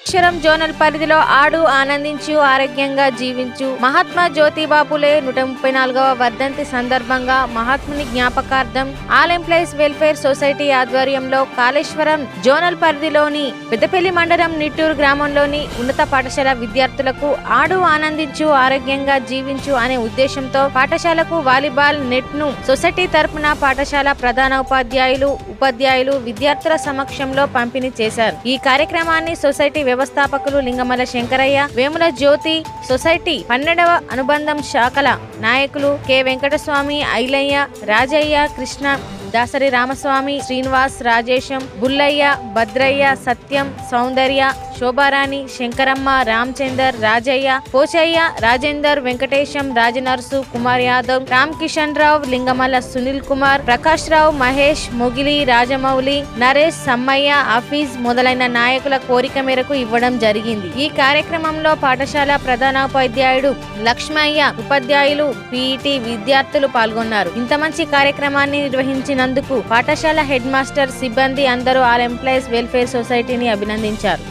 Kaleshwaram zonal పరిధిలో ఆడు ఆనందించు ఆరోగ్యంగా జీవించు మహాత్మా జ్యోతిబా ఫులే 134వ వర్ధంతి సందర్భంగా మహాత్ముని జ్ఞాపకార్థం ఆల్ ఎంప్లాయీస్ వెల్ఫేర్ సొసైటీ ఆధ్వర్యంలో కాళేశ్వరం జోనల్ పరిధిలోని పెద్దపల్లి మండలం నిట్టూరు గ్రామంలోని ఉన్నత పాఠశాల విద్యార్థులకు ఆడు ఆనందించు ఆరోగ్యంగా జీవించు అనే ఉద్దేశంతో పాఠశాలకు వాలీబాల్ నెట్ ను సొసైటీ తరపున పాఠశాల ప్రధాన ఉపాధ్యాయులు విద్యార్థుల సమక్షంలో పంపిణీ చేశారు. ఈ కార్యక్రమాన్ని సొసైటీ వ్యవస్థాపకులు లింగమల శంకరయ్య, వేముల జ్యోతి, సొసైటీ 12వ అనుబంధం శాఖల నాయకులు కె వెంకటస్వామి, ఐలయ్య, రాజయ్య, కృష్ణ, దాసరి రామస్వామి, శ్రీనివాస్, రాజేశం, బుల్లయ్య, భద్రయ్య, సత్యం, సౌందర్య, శోభారాణి, శంకరమ్మ, రామచందర్, రాజయ్య, పోచయ్య, రాజేందర్, వెంకటేశం, రాజనర్సు, కుమార్ యాదవ్, రామ్ కిషన్ రావు, లింగమల్ల సునీల్ కుమార్, ప్రకాష్ రావు, మహేష్, మొగిలి, రాజమౌళి, నరేష్, సమ్మయ్య, హఫీజ్ మొదలైన నాయకుల కోరిక మేరకు ఇవ్వడం జరిగింది. ఈ కార్యక్రమంలో పాఠశాల ప్రధానోపాధ్యాయుడు లక్ష్మయ్య, ఉపాధ్యాయులు, పీఈటీ విద్యార్థులు పాల్గొన్నారు. ఇంత మంచి కార్యక్రమాన్ని నిర్వహించినందుకు పాఠశాల హెడ్ మాస్టర్, సిబ్బంది అందరూ ఆల్ ఎంప్లాయీస్ వెల్ఫేర్ సొసైటీని అభినందించారు.